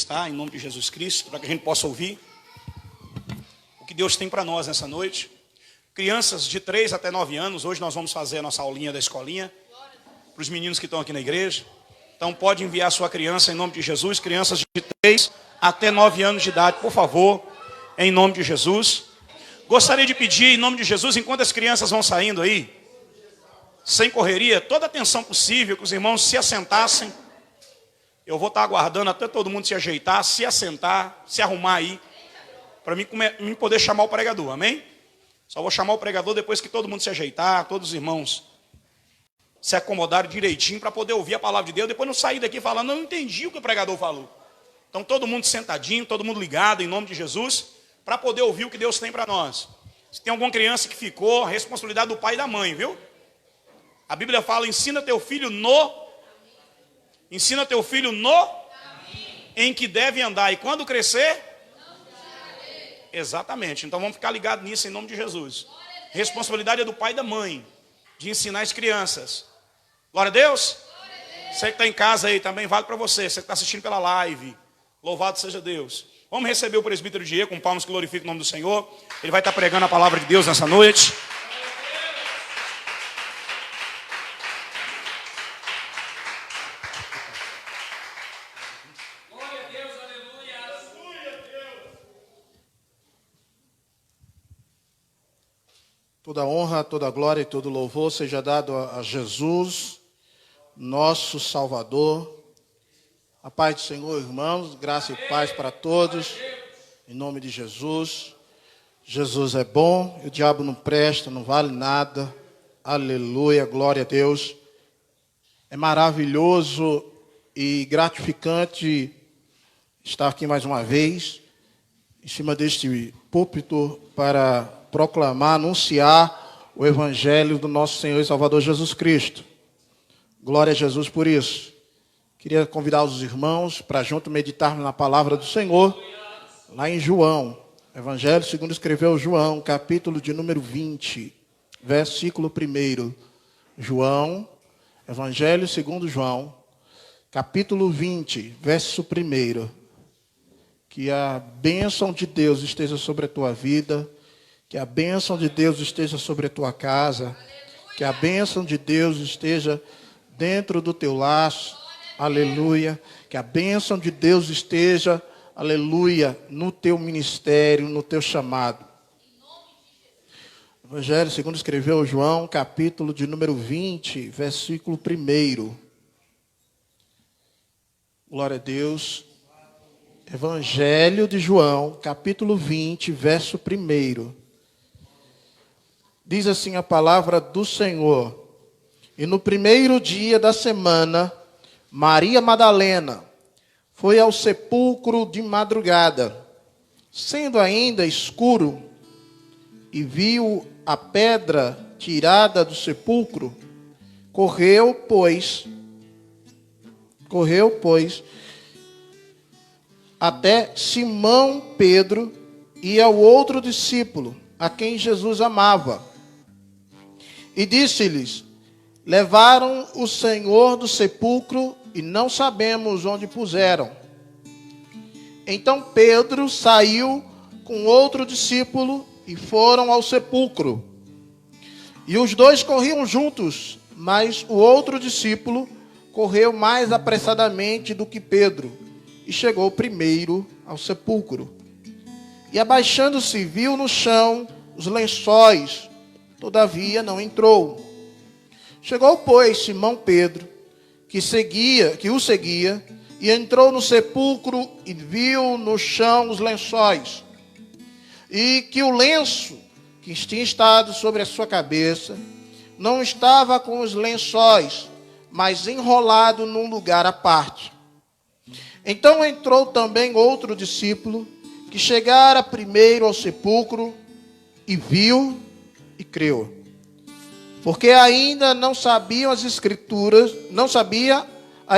está, em nome de Jesus Cristo, para que a gente possa ouvir o que Deus tem para nós nessa noite. Crianças de 3 até 9 anos, hoje nós vamos fazer a nossa aulinha da escolinha, para os meninos que estão aqui na igreja. Então pode enviar sua criança em nome de Jesus, crianças de 3 até 9 anos de idade, por favor, em nome de Jesus. Gostaria de pedir, em nome de Jesus, enquanto as crianças vão saindo aí, sem correria, toda a atenção possível, que os irmãos se assentassem. Eu vou estar aguardando até todo mundo se ajeitar, se assentar, se arrumar aí, para mim poder chamar o pregador, amém? Só vou chamar o pregador depois que todo mundo se ajeitar, todos os irmãos se acomodarem direitinho para poder ouvir a palavra de Deus. Depois não sair daqui falando, não entendi o que o pregador falou. Então todo mundo sentadinho, todo mundo ligado em nome de Jesus, para poder ouvir o que Deus tem para nós. Se tem alguma criança que ficou, a responsabilidade do pai e da mãe, viu? A Bíblia fala, ensina teu filho em que deve andar, e quando crescer, exatamente. Então vamos ficar ligados nisso em nome de Jesus. Responsabilidade é do pai e da mãe, de ensinar as crianças. Glória a Deus. Você que está em casa aí, também vale para você. Você que está assistindo pela live, louvado seja Deus. Vamos receber o presbítero Diego, com palmas que glorificam o nome do Senhor. Ele vai estar pregando a palavra de Deus nessa noite. Toda honra, toda glória e todo louvor seja dado a Jesus, nosso Salvador. A paz do Senhor, irmãos, graça e paz para todos, em nome de Jesus. Jesus é bom, o diabo não presta, não vale nada. Aleluia, glória a Deus. É maravilhoso e gratificante estar aqui mais uma vez, em cima deste púlpito, para proclamar, anunciar o Evangelho do nosso Senhor e Salvador Jesus Cristo. Glória a Jesus por isso. Queria convidar os irmãos para junto meditarmos na palavra do Senhor, lá em João. Evangelho segundo escreveu João, capítulo de número 20, versículo 1. João, Evangelho segundo João, capítulo 20, verso 1. Que a bênção de Deus esteja sobre a tua vida, que a bênção de Deus esteja sobre a tua casa, que a bênção de Deus esteja dentro do teu laço, aleluia, que a bênção de Deus esteja, aleluia, no teu ministério, no teu chamado. Evangelho segundo escreveu João, capítulo de número 20, versículo 1. Glória a Deus. Evangelho de João, capítulo 20, verso 1. Diz assim a palavra do Senhor. E no primeiro dia da semana, Maria Madalena foi ao sepulcro de madrugada, sendo ainda escuro, e viu a pedra tirada do sepulcro. Correu, pois, até Simão Pedro e ao outro discípulo, a quem Jesus amava. E disse-lhes: levaram o Senhor do sepulcro e não sabemos onde puseram. Então Pedro saiu com outro discípulo e foram ao sepulcro. E os dois corriam juntos, mas o outro discípulo correu mais apressadamente do que Pedro e chegou primeiro ao sepulcro. E abaixando-se, viu no chão os lençóis, todavia não entrou. Chegou, pois, Simão Pedro, que o seguia, e entrou no sepulcro e viu no chão os lençóis, e que o lenço que tinha estado sobre a sua cabeça não estava com os lençóis, mas enrolado num lugar à parte. Então entrou também outro discípulo, que chegara primeiro ao sepulcro, e viu e creu. Porque ainda não sabia a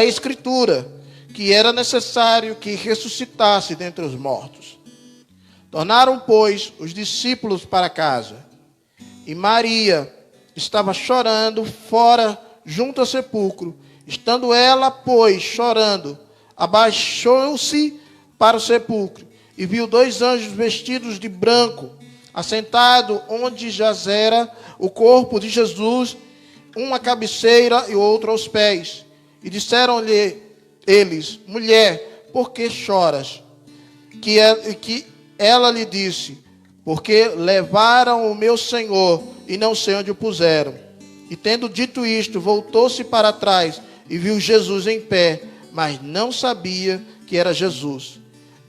escritura, que era necessário que ressuscitasse dentre os mortos. Tornaram, pois, os discípulos para casa. E Maria estava chorando fora, junto ao sepulcro. Estando ela, pois, chorando, abaixou-se para o sepulcro, e viu 2 anjos vestidos de branco, assentado onde jazera o corpo de Jesus, um à cabeceira e outro aos pés. E disseram-lhe eles: mulher, por que choras? Que ela lhe disse: porque levaram o meu Senhor e não sei onde o puseram. E tendo dito isto, voltou-se para trás e viu Jesus em pé, mas não sabia que era Jesus.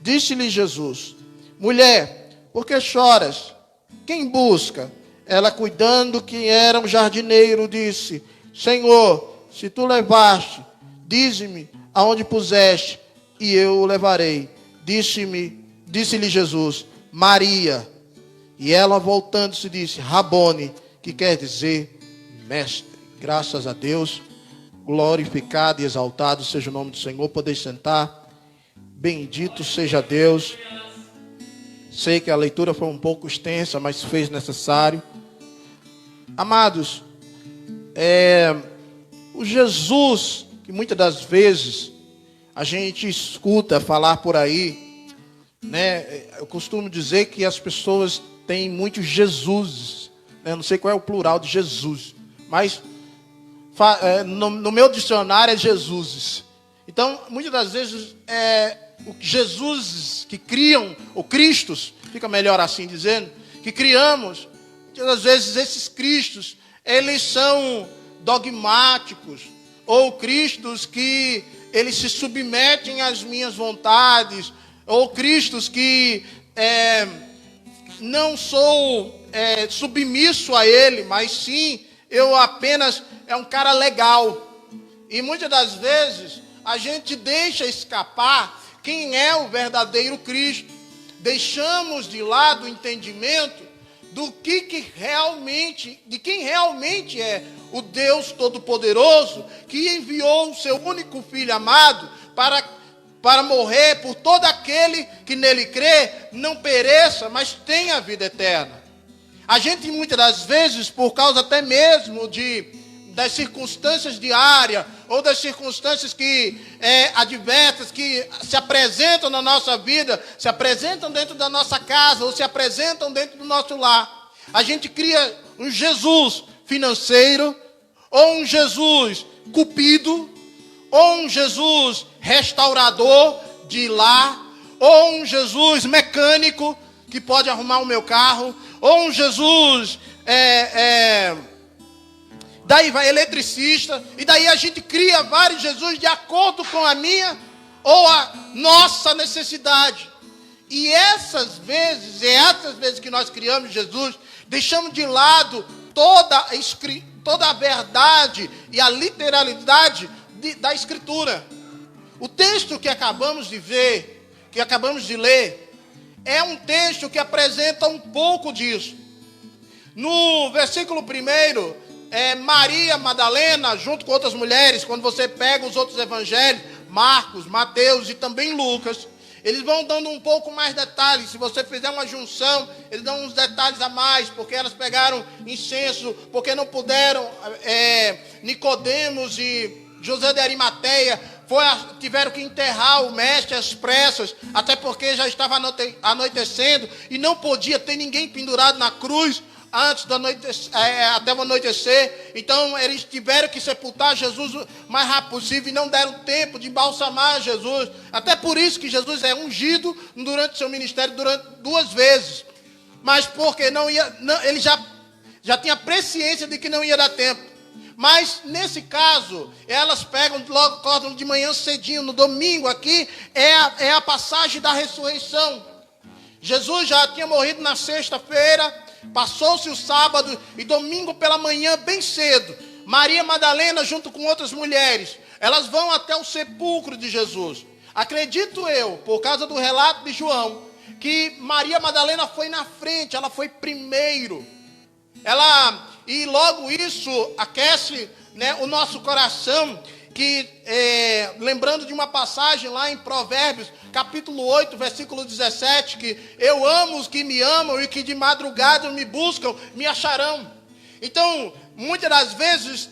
Disse-lhe Jesus: mulher, por que choras? Quem busca? Ela, cuidando que era um jardineiro, disse: Senhor, se tu levaste, dize-me aonde puseste, e eu o levarei. Disse-lhe Jesus: Maria. E ela, voltando-se, disse: Rabone, que quer dizer mestre. Graças a Deus, glorificado e exaltado seja o nome do Senhor. Podeis sentar. Bendito seja Deus. Sei que a leitura foi um pouco extensa, mas fez necessário. Amados, o Jesus que muitas das vezes a gente escuta falar por aí, né? Eu costumo dizer que as pessoas têm muitos Jesuses, né? Não sei qual é o plural de Jesus, mas no meu dicionário é Jesuses. Então, muitas das vezes o Jesus que criam, ou Cristos, fica melhor assim dizendo, que criamos, muitas das vezes esses Cristos, eles são dogmáticos, ou Cristos que eles se submetem às minhas vontades, ou Cristos que não sou submisso a ele, mas sim, eu apenas um cara legal. E muitas das vezes a gente deixa escapar quem é o verdadeiro Cristo. Deixamos de lado o entendimento do de quem realmente é o Deus Todo-Poderoso, que enviou o seu único Filho amado para morrer por todo aquele que nele crê, não pereça, mas tenha a vida eterna. A gente muitas das vezes, por causa até mesmo das circunstâncias diárias, ou das circunstâncias adversas que se apresentam na nossa vida, se apresentam dentro da nossa casa, ou se apresentam dentro do nosso lar, a gente cria um Jesus financeiro, ou um Jesus cupido, ou um Jesus restaurador de lar, ou um Jesus mecânico que pode arrumar o meu carro, ou um Jesus daí vai eletricista, e daí a gente cria vários Jesus de acordo com a minha ou a nossa necessidade. E essas vezes que nós criamos Jesus, deixamos de lado toda a verdade e a literalidade da Escritura. O texto que acabamos de ver, que acabamos de ler, é um texto que apresenta um pouco disso. No versículo 1, Maria Madalena, junto com outras mulheres, quando você pega os outros evangelhos, Marcos, Mateus e também Lucas, eles vão dando um pouco mais detalhes. Se você fizer uma junção, eles dão uns detalhes a mais, porque elas pegaram incenso, porque não puderam, Nicodemos e José de Arimateia tiveram que enterrar o mestre às pressas, até porque já estava anoitecendo e não podia ter ninguém pendurado na cruz antes até o anoitecer. Então eles tiveram que sepultar Jesus o mais rápido possível e não deram tempo de embalsamar Jesus. Até por isso que Jesus é ungido durante seu ministério 2 vezes. Mas porque ele já tinha presciência de que não ia dar tempo. Mas nesse caso, elas pegam, logo acordam de manhã cedinho, no domingo aqui, é a passagem da ressurreição. Jesus já tinha morrido na sexta-feira, passou-se o sábado e domingo pela manhã, bem cedo, Maria Madalena, junto com outras mulheres, elas vão até o sepulcro de Jesus. Acredito eu, por causa do relato de João, que Maria Madalena foi na frente, ela foi primeiro. E logo isso aquece, né, o nosso coração, que lembrando de uma passagem lá em Provérbios, capítulo 8, versículo 17, que eu amo os que me amam e que de madrugada me buscam, me acharão. Então, muitas das vezes,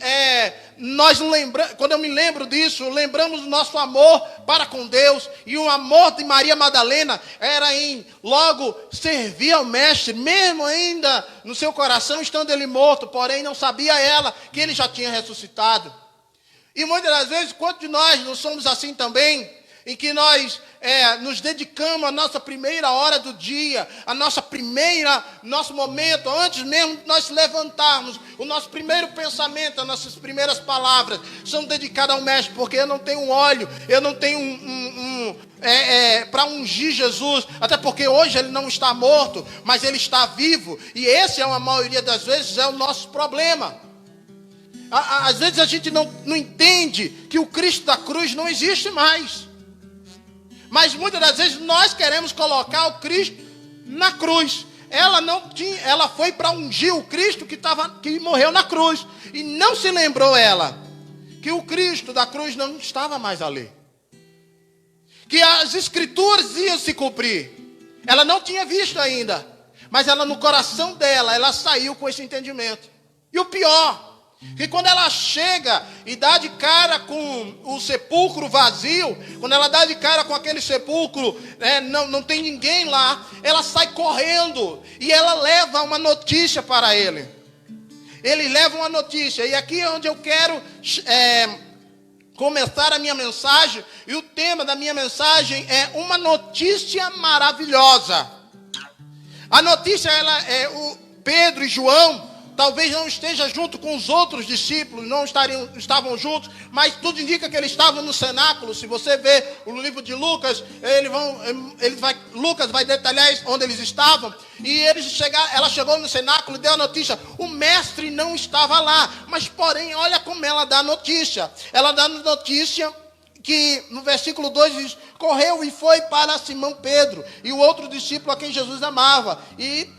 quando eu me lembro disso, lembramos do nosso amor para com Deus. E o amor de Maria Madalena era em logo servir ao Mestre, mesmo ainda no seu coração estando ele morto, porém não sabia ela que ele já tinha ressuscitado. E muitas das vezes, quantos de nós não somos assim também, em que nós nos dedicamos à nossa primeira hora do dia, nosso momento, antes mesmo de nós levantarmos, o nosso primeiro pensamento, as nossas primeiras palavras são dedicadas ao Mestre, porque eu não tenho um óleo, eu não tenho para ungir Jesus, até porque hoje ele não está morto, mas ele está vivo, e esse a maioria das vezes é o nosso problema. Às vezes a gente não entende que o Cristo da cruz não existe mais. Mas muitas das vezes nós queremos colocar o Cristo na cruz. Ela foi para ungir o Cristo que morreu na cruz. E não se lembrou ela que o Cristo da cruz não estava mais ali. Que as escrituras iam se cumprir. Ela não tinha visto ainda. Mas ela no coração dela, ela saiu com esse entendimento. E o pior, que quando ela chega e dá de cara com o sepulcro vazio, quando ela dá de cara com aquele sepulcro, não tem ninguém lá, ela sai correndo e ela leva uma notícia para ele. Ele leva uma notícia, e aqui é onde eu quero começar a minha mensagem, e o tema da minha mensagem é uma notícia maravilhosa. A notícia, o Pedro e João talvez não esteja junto com os outros discípulos, não estavam juntos, mas tudo indica que eles estavam no cenáculo. Se você ver o livro de Lucas, Lucas vai detalhar onde eles estavam. E ela chegou no cenáculo e deu a notícia: o mestre não estava lá. Mas porém, olha como ela dá a notícia. Ela dá a notícia que no versículo 2 diz: correu e foi para Simão Pedro e o outro discípulo a quem Jesus amava. E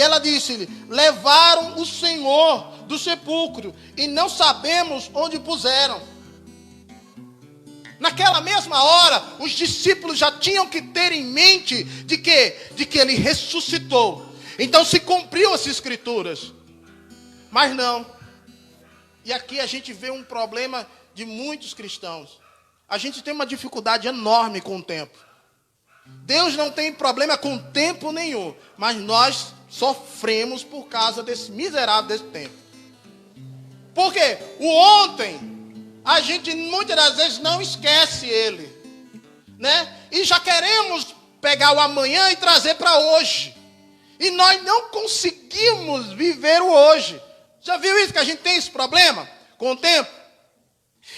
ela disse-lhe: levaram o Senhor do sepulcro e não sabemos onde puseram. Naquela mesma hora, os discípulos já tinham que ter em mente de que ele ressuscitou. Então se cumpriu as escrituras. Mas não. E aqui a gente vê um problema de muitos cristãos. A gente tem uma dificuldade enorme com o tempo. Deus não tem problema com tempo nenhum, mas nós sofremos por causa desse miserável desse tempo. Porque o ontem, a gente muitas das vezes não esquece ele, né? E já queremos pegar o amanhã e trazer para hoje. E nós não conseguimos viver o hoje. Já viu isso, que a gente tem esse problema com o tempo?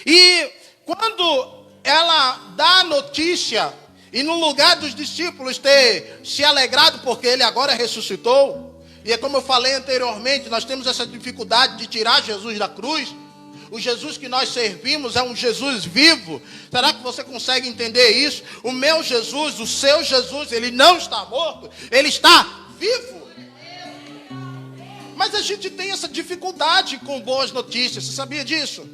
E quando ela dá a notícia, e no lugar dos discípulos ter se alegrado porque ele agora ressuscitou, e é como eu falei anteriormente, nós temos essa dificuldade de tirar Jesus da cruz. O Jesus que nós servimos é um Jesus vivo. Será que você consegue entender isso? O meu Jesus, o seu Jesus, ele não está morto, ele está vivo. Mas a gente tem essa dificuldade com boas notícias, você sabia disso?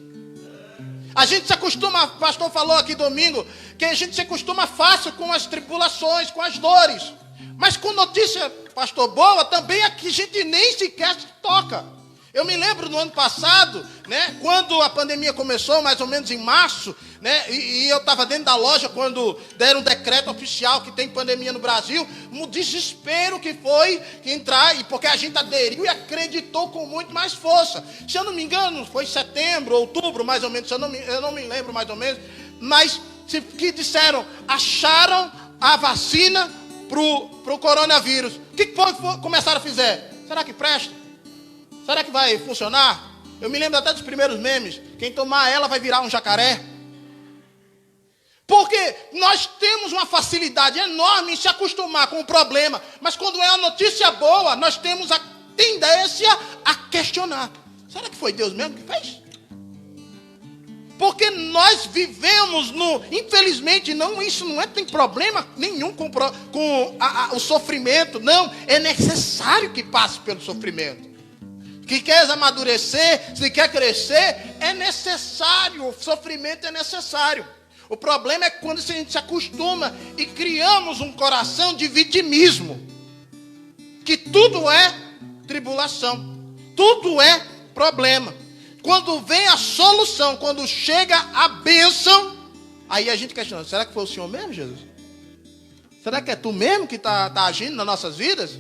A gente se acostuma, o pastor falou aqui domingo, que a gente se acostuma fácil com as tribulações, com as dores. Mas com notícia, pastor, boa, também aqui a gente nem sequer se toca. Eu me lembro no ano passado, né, quando a pandemia começou, mais ou menos em março, né, e eu estava dentro da loja quando deram um decreto oficial que tem pandemia no Brasil, um desespero que foi entrar, e porque a gente aderiu e acreditou com muito mais força. Se eu não me engano, foi setembro, outubro, mais ou menos, eu não me lembro mais ou menos, mas que disseram, acharam a vacina pro coronavírus. O que começaram a fazer? Será que presta? Será que vai funcionar? Eu me lembro até dos primeiros memes. Quem tomar ela vai virar um jacaré. Porque nós temos uma facilidade enorme em se acostumar com o problema. Mas quando é uma notícia boa, nós temos a tendência a questionar. Será que foi Deus mesmo que fez? Porque nós vivemos infelizmente, isso não tem problema nenhum com o sofrimento. Não, é necessário que passe pelo sofrimento. Que quer amadurecer, se quer crescer, é necessário, o sofrimento é necessário. O problema é quando a gente se acostuma e criamos um coração de vitimismo. Que tudo é tribulação, tudo é problema. Quando vem a solução, quando chega a bênção, aí a gente questiona, será que foi o Senhor mesmo, Jesus? Será que é tu mesmo que está agindo nas nossas vidas?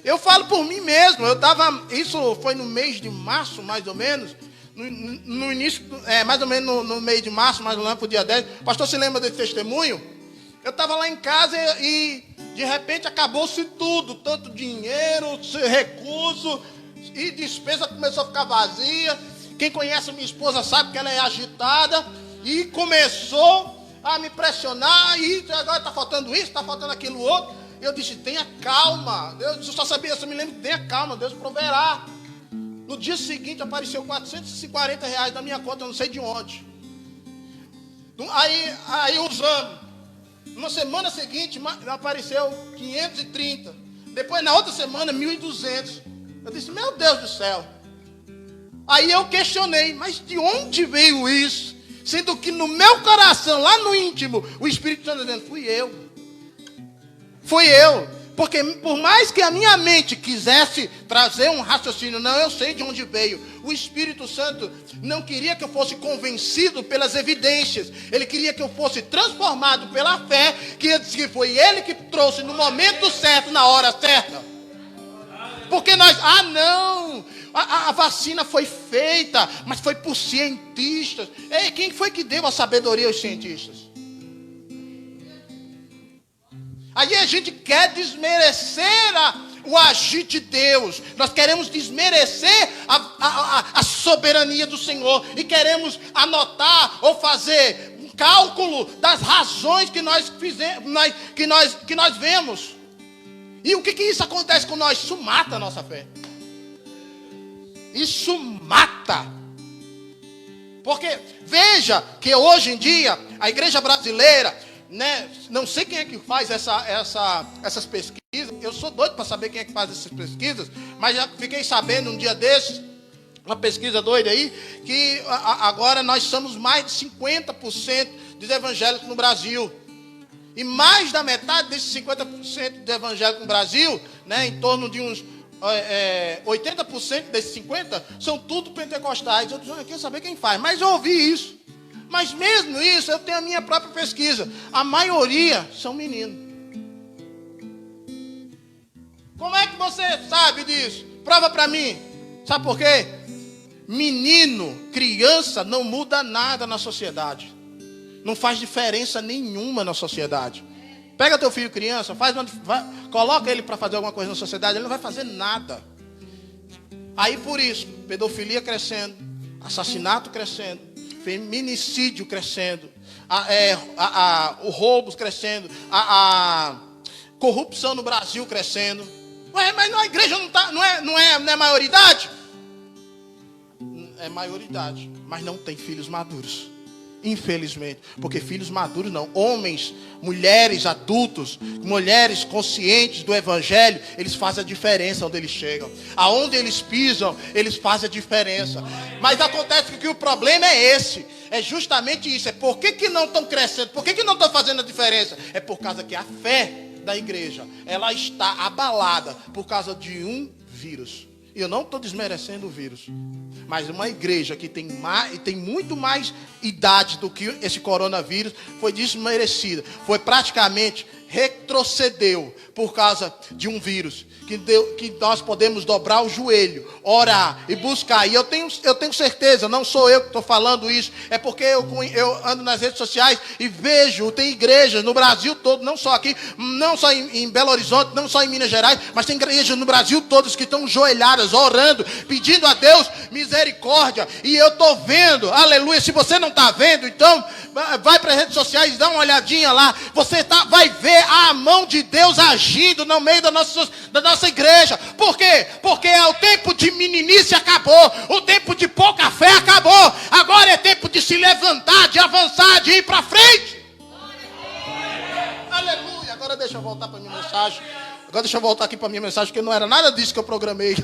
Eu falo por mim mesmo, isso foi no mês de março, mais ou menos, no início, mais ou menos no mês de março, mais ou menos, para o dia 10, o pastor se lembra desse testemunho? Eu estava lá em casa e de repente acabou-se tudo, tanto dinheiro, recurso, e despesa começou a ficar vazia. Quem conhece a minha esposa sabe que ela é agitada, e começou a me pressionar, e agora está faltando isso, está faltando aquilo outro. Eu disse, tenha calma, eu só me lembro, tenha calma, Deus proverá. No dia seguinte apareceu R$450 na minha conta, eu não sei de onde. Aí usamos. Na semana seguinte apareceu 530. Depois na outra semana 1.200. Eu disse, meu Deus do céu. Aí eu questionei, mas de onde veio isso? Sendo que no meu coração, lá no íntimo, o Espírito Santo dizendo, fui eu. Porque por mais que a minha mente quisesse trazer um raciocínio, não, eu sei de onde veio. O Espírito Santo não queria que eu fosse convencido pelas evidências. Ele queria que eu fosse transformado pela fé, que foi Ele que trouxe no momento certo, na hora certa. Porque a vacina foi feita, mas foi por cientistas. Ei, quem foi que deu a sabedoria aos cientistas? Aí a gente quer desmerecer o agir de Deus. Nós queremos desmerecer a soberania do Senhor. E queremos anotar ou fazer um cálculo das razões que nós vemos. E o que isso acontece com nós? Isso mata a nossa fé. Isso mata. Porque veja que hoje em dia a igreja brasileira, né, não sei quem é que faz essas pesquisas. Eu sou doido para saber quem é que faz essas pesquisas, mas já fiquei sabendo um dia desses, uma pesquisa doida aí, que agora nós somos mais de 50% dos evangélicos no Brasil. E mais da metade desses 50% dos evangélicos no Brasil, né, em torno de uns 80% desses 50%, são tudo pentecostais. Eu não quero saber quem faz, mas eu ouvi isso. Mas mesmo isso, eu tenho a minha própria pesquisa. A maioria são meninos. Como é que você sabe disso? Prova para mim. Sabe por quê? Menino, criança, não muda nada na sociedade. Não faz diferença nenhuma na sociedade. Pega teu filho criança, coloca ele para fazer alguma coisa na sociedade, ele não vai fazer nada. Aí por isso, pedofilia crescendo, assassinato crescendo, feminicídio crescendo, o roubo crescendo, a corrupção no Brasil crescendo. Ué, mas a igreja não é maioridade? É maioridade, mas não tem filhos maduros. Infelizmente, porque filhos maduros não, homens, mulheres, adultos, mulheres conscientes do evangelho, eles fazem a diferença onde eles chegam. Aonde eles pisam, eles fazem a diferença. Mas acontece que o problema é esse. É justamente isso. É por que não estão crescendo? Por que não estão fazendo a diferença? É por causa que a fé da igreja, ela está abalada por causa de um vírus. E eu não estou desmerecendo o vírus, mas uma igreja que tem muito mais idade do que esse coronavírus foi desmerecida. Foi praticamente retrocedeu por causa de um vírus. Que nós podemos dobrar o joelho, orar e buscar. E eu tenho certeza, não sou eu que estou falando isso, é porque eu ando nas redes sociais e vejo, tem igrejas no Brasil todo, não só aqui, não só em Belo Horizonte, não só em Minas Gerais, mas tem igrejas no Brasil todas que estão joelhadas, orando, pedindo a Deus misericórdia. E eu estou vendo, aleluia. Se você não está vendo, então vai para as redes sociais e dá uma olhadinha lá. Você vai ver a mão de Deus agindo no meio da nossa igreja. Por quê? Porque o tempo de meninice acabou. O tempo de pouca fé acabou. Agora é tempo de se levantar, de avançar, de ir para frente. Aleluia. Agora deixa eu voltar para a minha mensagem. Agora deixa eu voltar aqui para a minha mensagem, porque não era nada disso que eu programei.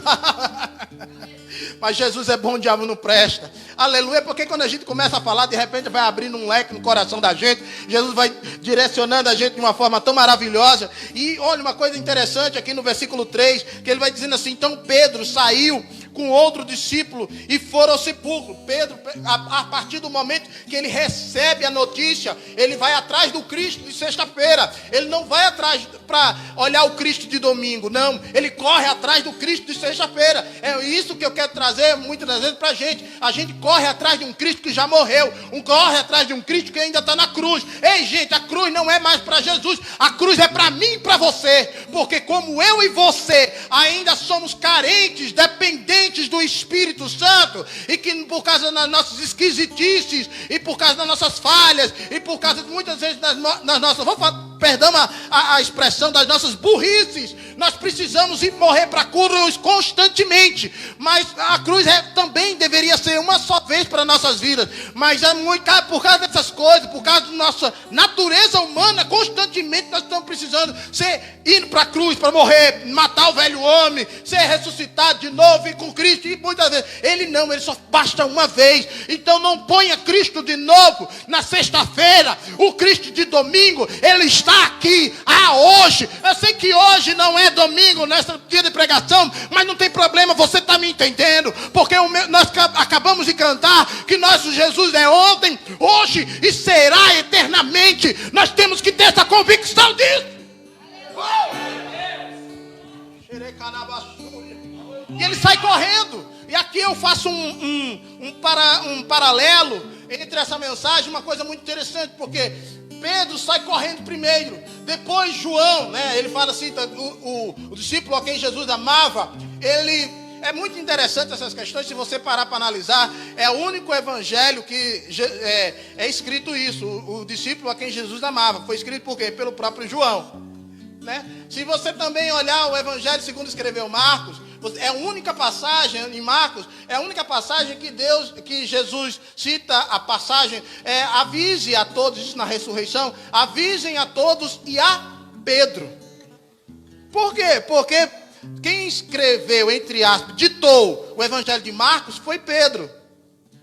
Mas Jesus é bom, o diabo não presta. Aleluia, porque quando a gente começa a falar, de repente vai abrindo um leque no coração da gente. Jesus vai direcionando a gente de uma forma tão maravilhosa. E olha uma coisa interessante aqui no versículo 3, que ele vai dizendo assim: então Pedro saiu com outro discípulo e foram ao sepulcro. Pedro, a partir do momento que ele recebe a notícia, ele vai atrás do Cristo de sexta-feira. Ele não vai atrás para olhar o Cristo de domingo, não. Ele corre atrás do Cristo de sexta-feira. É isso que eu quero trazer muitas das vezes para a gente. A gente corre atrás de um Cristo que já morreu. Corre atrás de um Cristo que ainda está na cruz. Ei, gente, a cruz não é mais para Jesus. A cruz é para mim e para você. Porque como eu e você ainda somos carentes, dependentes do Espírito Santo, e que por causa das nossas esquisitices, e por causa das nossas falhas, e por causa de muitas vezes das nossas, perdão a expressão, das nossas burrices, nós precisamos ir morrer para a cruz constantemente. Mas a cruz também deveria ser uma só vez para nossas vidas. Mas é muito por causa dessas coisas, por causa da nossa natureza humana, constantemente nós estamos precisando indo para a cruz para morrer, matar o velho homem, ser ressuscitado de novo e com Cristo. E muitas vezes ele só basta uma vez. Então não ponha Cristo de novo na sexta-feira. O Cristo de domingo, ele está aqui hoje. Eu sei que hoje não é domingo, nessa dia de pregação, mas não tem problema, você está me entendendo, porque nós acabamos de cantar que nosso Jesus é ontem, hoje e será eternamente. Nós temos que ter essa convicção disso. E ele sai correndo. E aqui eu faço um paralelo entre essa mensagem, uma coisa muito interessante, porque Pedro sai correndo primeiro, depois João, né? Ele fala assim, o discípulo a quem Jesus amava, ele... É muito interessante essas questões, se você parar para analisar, é o único evangelho que é escrito isso, o discípulo a quem Jesus amava, foi escrito por quê? Pelo próprio João, né? Se você também olhar o evangelho segundo escreveu Marcos, é a única passagem em Marcos, é a única passagem que Jesus cita a passagem, avise a todos, isso na ressurreição, avisem a todos e a Pedro. Por quê? Porque quem escreveu, entre aspas, ditou o evangelho de Marcos foi Pedro.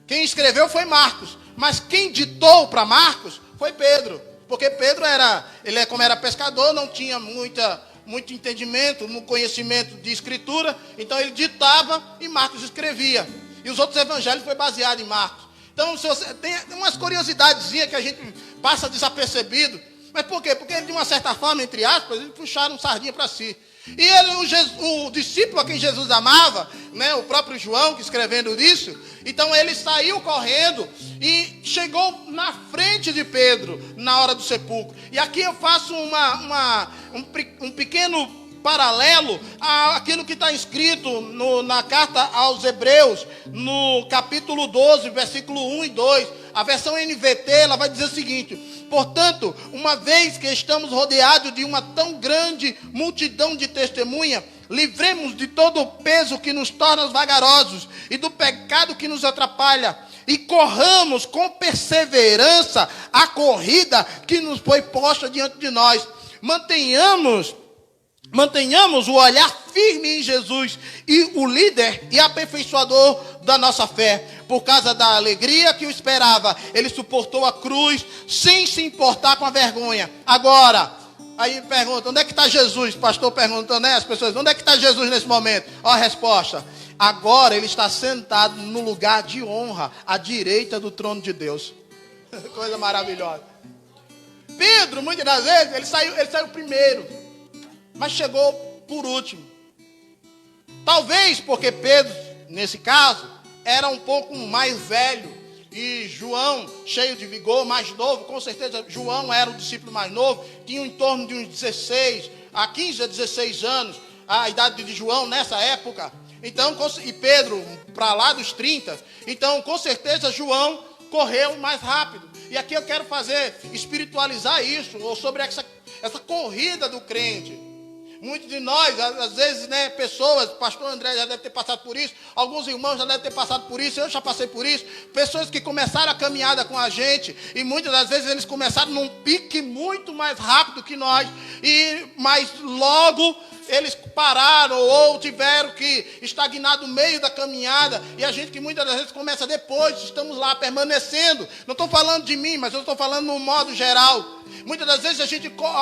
Quem escreveu foi Marcos, mas quem ditou para Marcos foi Pedro. Porque Pedro como era pescador, não tinha muito entendimento, no conhecimento de escritura, então ele ditava e Marcos escrevia. E os outros evangelhos foi baseado em Marcos. Então, se você tem umas curiosidadezinhas que a gente passa desapercebido. Mas por quê? Porque de uma certa forma, entre aspas, eles puxaram sardinha para si. E o discípulo a quem Jesus amava, né, o próprio João, que escrevendo isso, então ele saiu correndo e chegou na frente de Pedro na hora do sepulcro. E aqui eu faço um pequeno paralelo àquilo que está escrito na carta aos Hebreus, no capítulo 12, versículo 1 e 2. A versão NVT, ela vai dizer o seguinte: portanto, uma vez que estamos rodeados de uma tão grande multidão de testemunha, livremos de todo o peso que nos torna vagarosos e do pecado que nos atrapalha, e corramos com perseverança a corrida que nos foi posta diante de nós. Mantenhamos o olhar firme em Jesus, e o líder e aperfeiçoador da nossa fé. Por causa da alegria que o esperava, ele suportou a cruz sem se importar com a vergonha. Agora, aí pergunta, onde é que está Jesus? Pastor perguntando, né, as pessoas, onde é que está Jesus nesse momento? Ó a resposta: agora ele está sentado no lugar de honra, à direita do trono de Deus. Coisa maravilhosa. Pedro, muitas das vezes, ele saiu primeiro, mas chegou por último. Talvez porque Pedro, nesse caso, era um pouco mais velho, e João, cheio de vigor, mais novo. Com certeza João era o discípulo mais novo, tinha em torno de uns 15 a 16 anos, a idade de João nessa época. Então, e Pedro para lá dos 30. Então, com certeza João correu mais rápido. E aqui eu quero espiritualizar isso, ou sobre essa corrida do crente. Muitos de nós, às vezes, né, pessoas, pastor André já deve ter passado por isso, alguns irmãos já devem ter passado por isso, eu já passei por isso, pessoas que começaram a caminhada com a gente, e muitas das vezes eles começaram num pique muito mais rápido que nós, mas logo eles pararam ou tiveram que estagnar no meio da caminhada, e a gente que muitas das vezes começa depois, estamos lá permanecendo. Não estou falando de mim, mas eu estou falando no modo geral. Muitas das vezes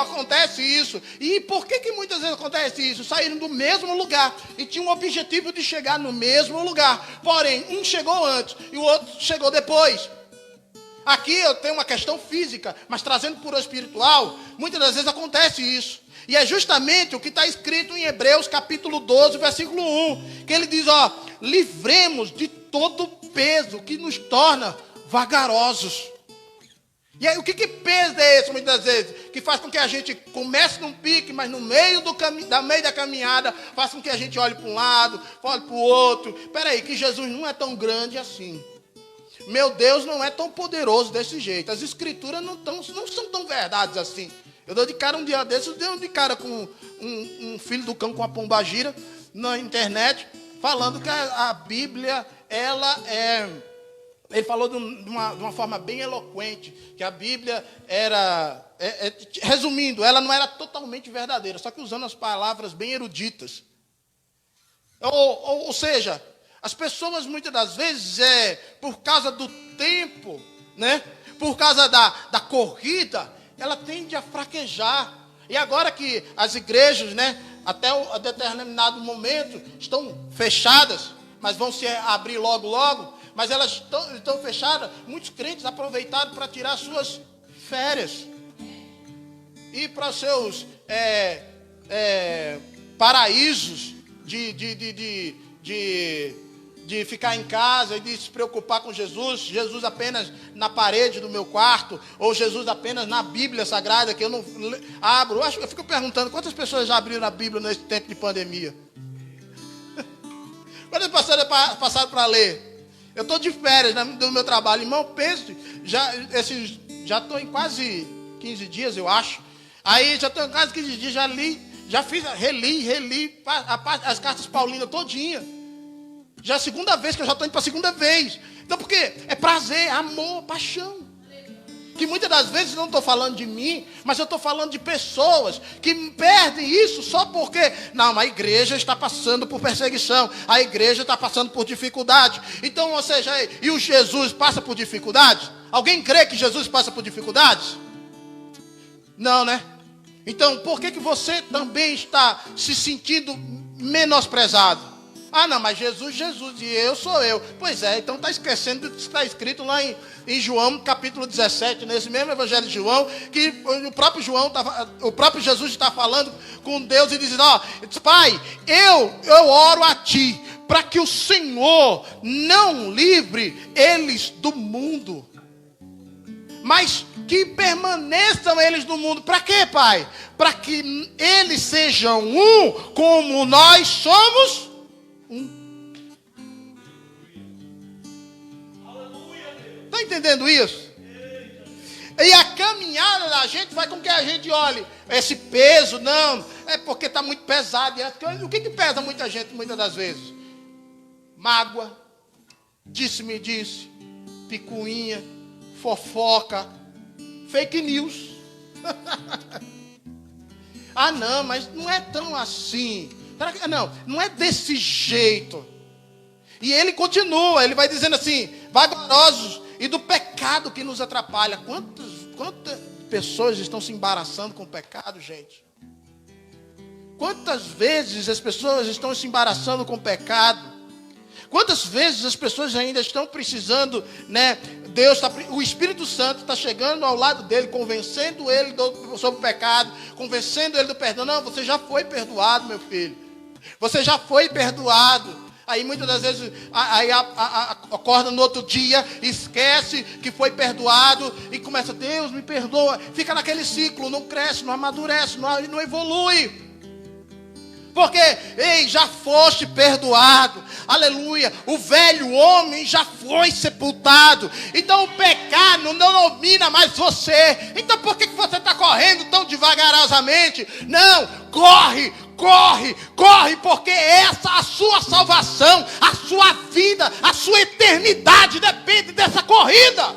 acontece isso. E por que muitas vezes acontece isso? Saíram do mesmo lugar e tinham o objetivo de chegar no mesmo lugar. Porém, um chegou antes e o outro chegou depois. Aqui eu tenho uma questão física, mas trazendo para o espiritual, muitas das vezes acontece isso. E é justamente o que está escrito em Hebreus capítulo 12, versículo 1. Que ele diz, livremos de todo peso que nos torna vagarosos. E aí, o que peso é esse, muitas das vezes? Que faz com que a gente comece num pique, mas no meio da caminhada, faz com que a gente olhe para um lado, olhe para o outro. Espera aí, que Jesus não é tão grande assim. Meu Deus não é tão poderoso desse jeito. As escrituras não são tão verdades assim. Eu dou de cara um dia desses, eu dei de cara com um filho do cão com a pombagira na internet, falando que a Bíblia, ela é... Ele falou de uma forma bem eloquente, que a Bíblia era, resumindo, ela não era totalmente verdadeira, só que usando as palavras bem eruditas. Ou seja, as pessoas muitas das vezes, por causa do tempo, né, por causa da corrida, ela tende a fraquejar. E agora que as igrejas, né, até um determinado momento, estão fechadas, mas vão se abrir logo, logo, mas elas estão fechadas, muitos crentes aproveitaram para tirar suas férias. Ir para seus paraísos de ficar em casa e de se preocupar com Jesus. Jesus apenas na parede do meu quarto, ou Jesus apenas na Bíblia Sagrada, que eu não abro. Eu fico perguntando, quantas pessoas já abriram a Bíblia nesse tempo de pandemia? Quantas pessoas passaram para ler? Eu estou de férias do meu trabalho, irmão, penso, já estou em quase 15 dias, eu acho. Aí já estou em quase 15 dias, reli as cartas paulinas todinha. Já é a segunda vez que eu já estou indo para a segunda vez. Então, por quê? É prazer, amor, paixão. Que muitas das vezes não estou falando de mim, mas eu estou falando de pessoas que perdem isso só porque, não, a igreja está passando por perseguição, a igreja está passando por dificuldade. Então, ou seja, e o Jesus passa por dificuldades? Alguém crê que Jesus passa por dificuldades? Não, né? Então, por que você também está se sentindo menosprezado? Ah, não, mas Jesus, e eu sou eu. Pois é, então está esquecendo do que está escrito lá em João, capítulo 17, nesse mesmo evangelho de João, que o próprio Jesus está falando com Deus e dizendo, Pai, eu oro a Ti, para que o Senhor não livre eles do mundo, mas que permaneçam eles no mundo. Para quê, Pai? Para que eles sejam um, como nós somos Está entendendo isso? E a caminhada da gente vai com que a gente olhe esse peso, não, é porque está muito pesado. O que pesa muita gente muitas das vezes? Mágoa, disse-me disse, picuinha, fofoca, fake news. Ah, não, mas não é tão assim. Não é desse jeito. E ele continua, ele vai dizendo assim, vagarosos e do pecado que nos atrapalha. Quantas pessoas estão se embaraçando com o pecado, gente? Quantas vezes as pessoas estão se embaraçando com o pecado? Quantas vezes as pessoas ainda estão precisando, né? O Espírito Santo está chegando ao lado dele, convencendo ele sobre o pecado, convencendo ele do perdão. Não, você já foi perdoado, meu filho. Você já foi perdoado. Aí muitas das vezes acorda no outro dia, esquece que foi perdoado e começa, Deus me perdoa. Fica naquele ciclo, não cresce, não amadurece, não evolui. Porque, já foste perdoado. Aleluia. O velho homem já foi sepultado. Então o pecado não domina mais você. Então por que você está correndo tão devagarosamente? Não, corre, porque a sua salvação, a sua vida, a sua eternidade depende dessa corrida.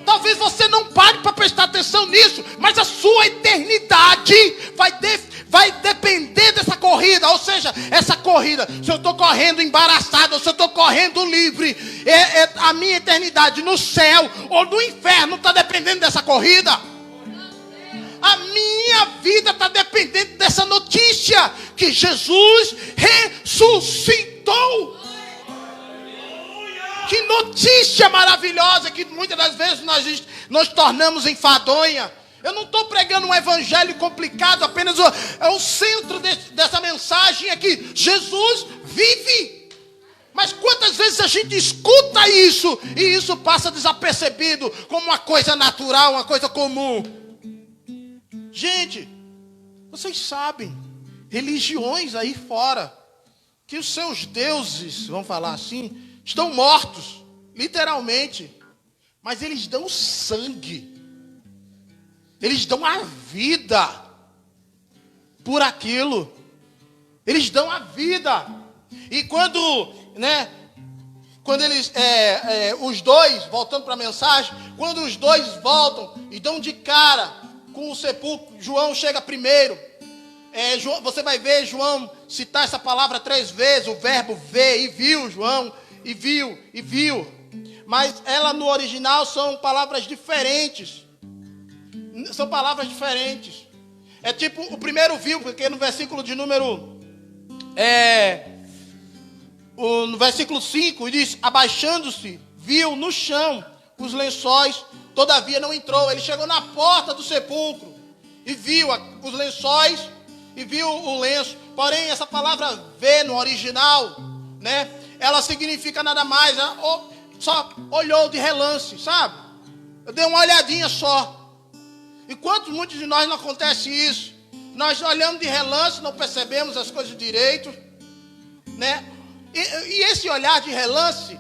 Talvez você não pare para prestar atenção nisso, mas a sua eternidade vai depender corrida, se eu estou correndo embaraçado, ou se eu estou correndo livre, a minha eternidade no céu ou no inferno está dependendo dessa corrida. A minha vida está dependendo dessa notícia, que Jesus ressuscitou. Que notícia maravilhosa, que muitas das vezes nós tornamos enfadonha. Eu não estou pregando um evangelho complicado, apenas o centro dessa mensagem é que Jesus vive. Mas quantas vezes a gente escuta isso, e isso passa desapercebido, como uma coisa natural, uma coisa comum. Gente, vocês sabem, religiões aí fora, que os seus deuses, vamos falar assim, estão mortos, literalmente. Mas eles dão sangue. Eles dão a vida por aquilo. Eles dão a vida. E quando eles, os dois, voltando para a mensagem, quando os dois voltam e dão de cara com o sepulcro, João chega primeiro. Você vai ver João citar essa palavra 3 vezes, o verbo ver, e viu João, e viu. Mas ela no original são palavras diferentes. São palavras diferentes. É tipo, o primeiro viu, porque no versículo de número... no versículo 5, diz, abaixando-se, viu no chão os lençóis, todavia não entrou. Ele chegou na porta do sepulcro e viu os lençóis e viu o lenço. Porém, essa palavra ver no original, né? Ela significa nada mais, só olhou de relance, sabe? Eu dei uma olhadinha só. Enquanto muitos de nós não acontece isso, nós olhamos de relance, não percebemos as coisas direito, né? E esse olhar de relance,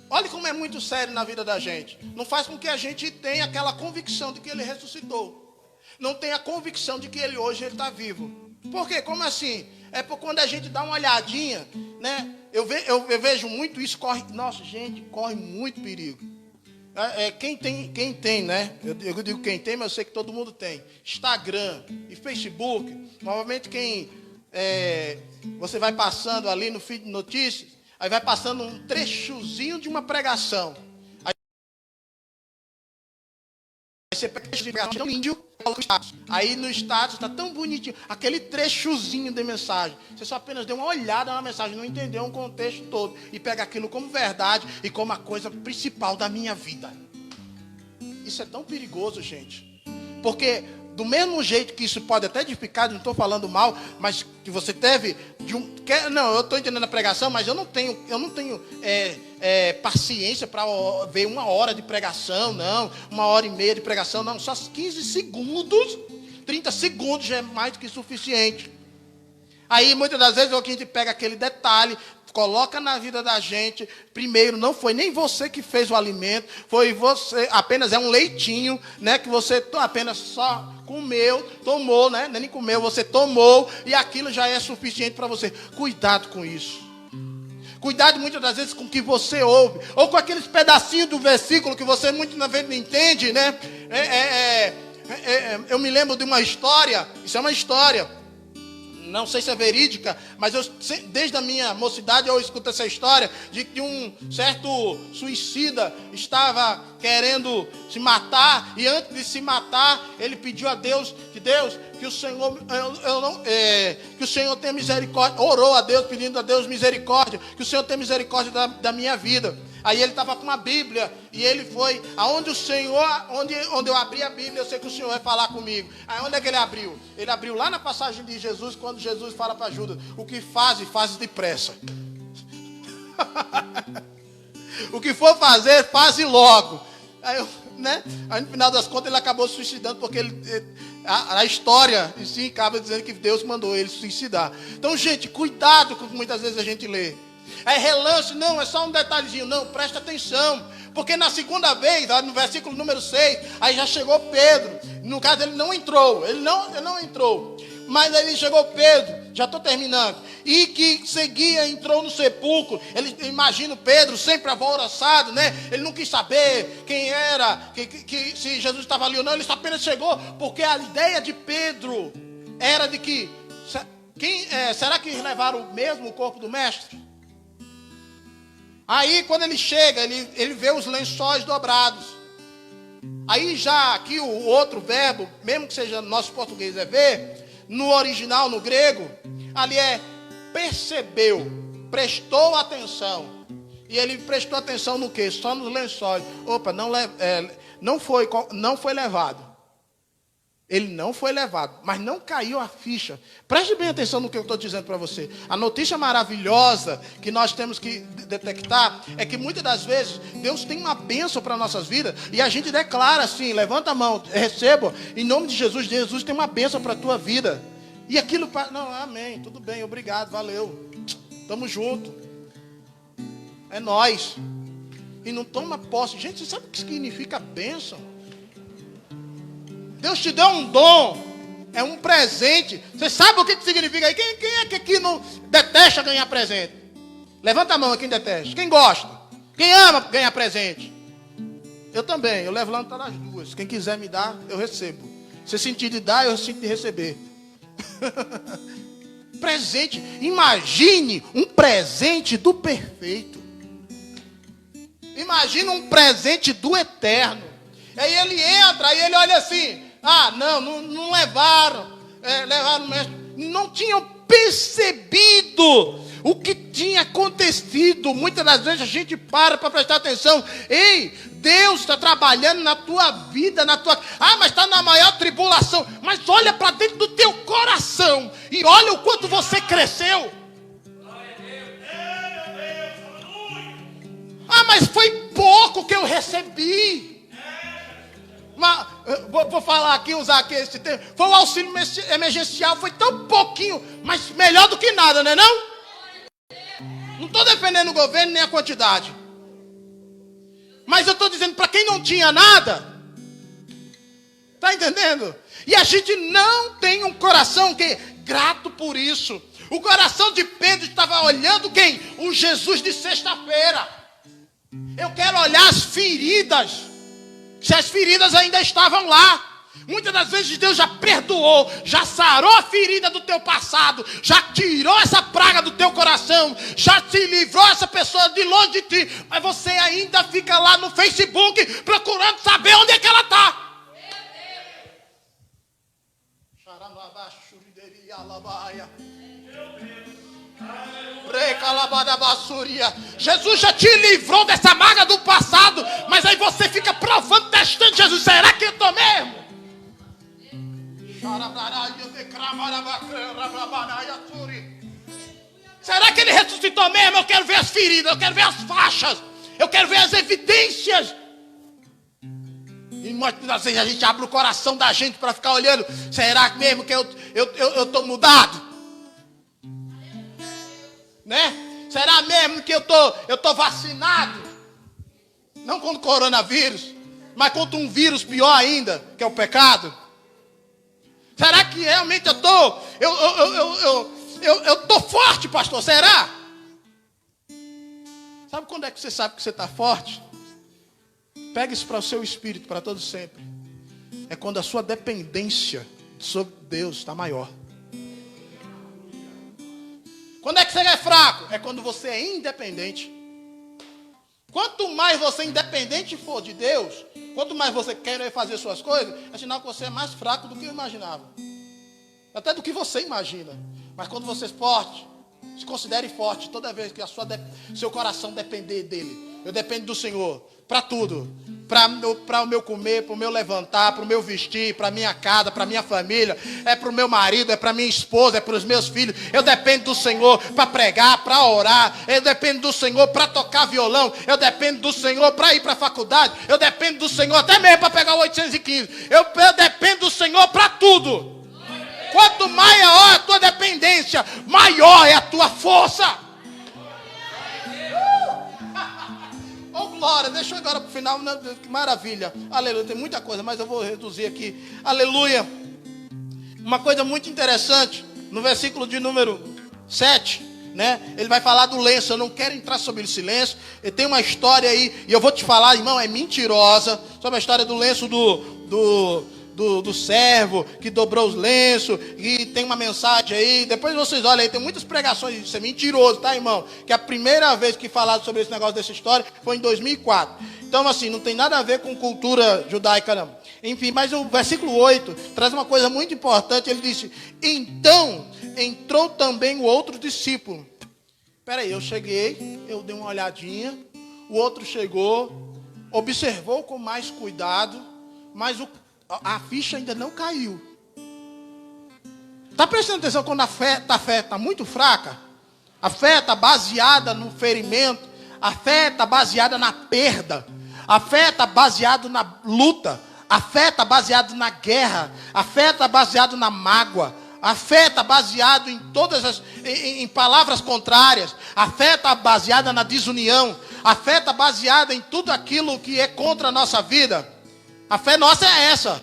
olha como é muito sério na vida da gente. Não faz com que a gente tenha aquela convicção de que ele ressuscitou. Não tenha a convicção de que hoje ele está vivo. Por quê? Como assim? É por quando a gente dá uma olhadinha, né? Eu vejo muito isso, nossa, gente, corre muito perigo. Quem tem, né? Eu digo quem tem, mas eu sei que todo mundo tem. Instagram e Facebook. Normalmente você vai passando ali no feed de notícias, aí vai passando um trechozinho de uma pregação. Aí você pega de pregação índio, aí no status está tão bonitinho, aquele trechozinho de mensagem. Você só apenas deu uma olhada na mensagem, não entendeu o contexto todo, e pega aquilo como verdade e como a coisa principal da minha vida. Isso é tão perigoso, gente. Porque do mesmo jeito que isso pode até edificar, não estou falando mal, mas que você teve não, eu estou entendendo a pregação, mas eu não tenho paciência para ver 1 hora de pregação, não, 1h30 de pregação, não, só 15 segundos, 30 segundos já é mais do que suficiente. Aí muitas das vezes a gente pega aquele detalhe, coloca na vida da gente. Primeiro, não foi nem você que fez o alimento, foi você, apenas é um leitinho, né, que você apenas só comeu, tomou, né, nem comeu, você tomou, e aquilo já é suficiente para você. Cuidado com isso. Cuidado muitas das vezes com o que você ouve, ou com aqueles pedacinhos do versículo que você muitas vezes não entende, né? Eu me lembro de uma história, isso é uma história, não sei se é verídica, mas desde a minha mocidade eu escuto essa história de que um certo suicida estava querendo se matar, e antes de se matar, ele pediu a Deus, que o Senhor, que o Senhor tenha misericórdia, orou a Deus, pedindo a Deus misericórdia, que o Senhor tenha misericórdia da minha vida. Aí ele estava com uma Bíblia, e ele foi, aonde o Senhor, onde eu abri a Bíblia, eu sei que o Senhor vai falar comigo. Aí onde é que ele abriu? Ele abriu lá na passagem de Jesus, quando Jesus fala para Judas, o que fazes depressa. O que for fazer, faze logo. Aí, né? Aí no final das contas ele acabou se suicidando, porque a história em si acaba dizendo que Deus mandou ele suicidar. Então, gente, cuidado com o que muitas vezes a gente lê. É relance, não, é só um detalhezinho. Não, presta atenção. Porque na segunda vez, no versículo número 6, aí já chegou Pedro. No caso, ele não entrou. Ele não entrou. Mas aí chegou Pedro, já estou terminando. E que seguia, entrou no sepulcro. Ele, imagina Pedro, sempre alvoroçado, né? Ele não quis saber quem era, se Jesus estava ali ou não. Ele apenas chegou, porque a ideia de Pedro era de que Será que levaram mesmo o corpo do mestre? Aí quando ele chega, ele vê os lençóis dobrados. Aí já aqui o outro verbo, mesmo que seja no nosso português é ver, no original, no grego, ali é percebeu, prestou atenção. E ele prestou atenção no quê? Só nos lençóis. Opa, não foi levado. Ele não foi levado, mas não caiu a ficha. Preste bem atenção no que eu estou dizendo para você. A notícia maravilhosa que nós temos que detectar é que muitas das vezes Deus tem uma bênção para nossas vidas e a gente declara assim, levanta a mão, receba, em nome de Jesus, Jesus tem uma bênção para a tua vida. E aquilo, não, amém, tudo bem, obrigado, valeu, tamo junto, é nós. E não toma posse. Gente, você sabe o que significa bênção? Deus te deu um dom, é um presente. Você sabe o que significa aí? Quem é que aqui não detesta ganhar presente? Levanta a mão quem detesta. Quem gosta? Quem ama ganhar presente? Eu também, eu levo lá nas duas. Quem quiser me dar, eu recebo. Se sentir de dar, eu sinto de receber. Presente, imagine um presente do perfeito. Imagine um presente do eterno. Aí ele entra, aí ele olha assim, não levaram, levaram o mestre, não tinham percebido o que tinha acontecido. Muitas das vezes a gente para prestar atenção. Ei, Deus está trabalhando na tua vida, mas está na maior tribulação. Mas olha para dentro do teu coração e olha o quanto você cresceu. Mas foi pouco que eu recebi. Mas, vou falar aqui, usar aqui esse termo. Foi o auxílio emergencial, foi tão pouquinho, mas melhor do que nada, não é não? Não estou defendendo o governo nem a quantidade. Mas eu estou dizendo, para quem não tinha nada, está entendendo? E a gente não tem um coração grato por isso. O coração de Pedro estava olhando quem? O Jesus de sexta-feira. Eu quero olhar as feridas. Se as feridas ainda estavam lá. Muitas das vezes Deus já perdoou, já sarou a ferida do teu passado, já tirou essa praga do teu coração, já te livrou essa pessoa de longe de ti, mas você ainda fica lá no Facebook procurando saber onde é que ela está. Jesus já te livrou dessa maga do passado, mas aí você fica provando, testando Jesus. Será que eu estou mesmo? Será que ele ressuscitou mesmo? Eu quero ver as feridas, eu quero ver as faixas, eu quero ver as evidências. E muitas vezes a gente abre o coração da gente para ficar olhando. Será mesmo que eu estou mudado? Né? Será mesmo que eu tô vacinado? Não contra o coronavírus, mas contra um vírus pior ainda, que é o pecado. Será que realmente eu tô forte, pastor? Será? Sabe quando é que você sabe que você está forte? Pega isso para o seu espírito, para todo sempre. É quando a sua dependência sobre Deus está maior. Quando é que você é fraco? É quando você é independente. Quanto mais você independente for de Deus, quanto mais você quer fazer suas coisas, é sinal que você é mais fraco do que eu imaginava. Até do que você imagina. Mas quando você é forte, se considere forte toda vez que seu coração depender dele. Eu dependo do Senhor para tudo. Para o meu comer, para o meu levantar, para o meu vestir, para a minha casa, para a minha família. É para o meu marido, é para a minha esposa, é para os meus filhos. Eu dependo do Senhor para pregar, para orar. Eu dependo do Senhor para tocar violão. Eu dependo do Senhor para ir para a faculdade. Eu dependo do Senhor até mesmo para pegar o 815. Eu dependo do Senhor para tudo. Quanto maior é a tua dependência, maior é a tua força. Oh, glória, deixa eu agora para o final. Que maravilha, aleluia, tem muita coisa, mas eu vou reduzir aqui, aleluia. Uma coisa muito interessante, no versículo de número 7, né? Ele vai falar do lenço. Eu não quero entrar sobre esse lenço. Ele tem uma história aí, e eu vou te falar, irmão, é mentirosa, sobre a história do lenço do do servo que dobrou os lenços, e tem uma mensagem aí, depois vocês olham aí, tem muitas pregações, isso é mentiroso, tá, irmão? Que a primeira vez que falaram sobre esse negócio dessa história foi em 2004. Então, assim, não tem nada a ver com cultura judaica, não. Enfim, mas o versículo 8 traz uma coisa muito importante. Ele disse: então entrou também o outro discípulo. Peraí, eu cheguei, eu dei uma olhadinha, o outro chegou, observou com mais cuidado, mas a ficha ainda não caiu. Está prestando atenção quando a fé está muito fraca? A fé está baseada no ferimento, a fé está baseada na perda, a fé está baseada na luta, a fé está baseada na guerra, a fé está baseada na mágoa, a fé está baseada em em palavras contrárias, a fé está baseada na desunião, a fé está baseada em tudo aquilo que é contra a nossa vida. A fé nossa é essa,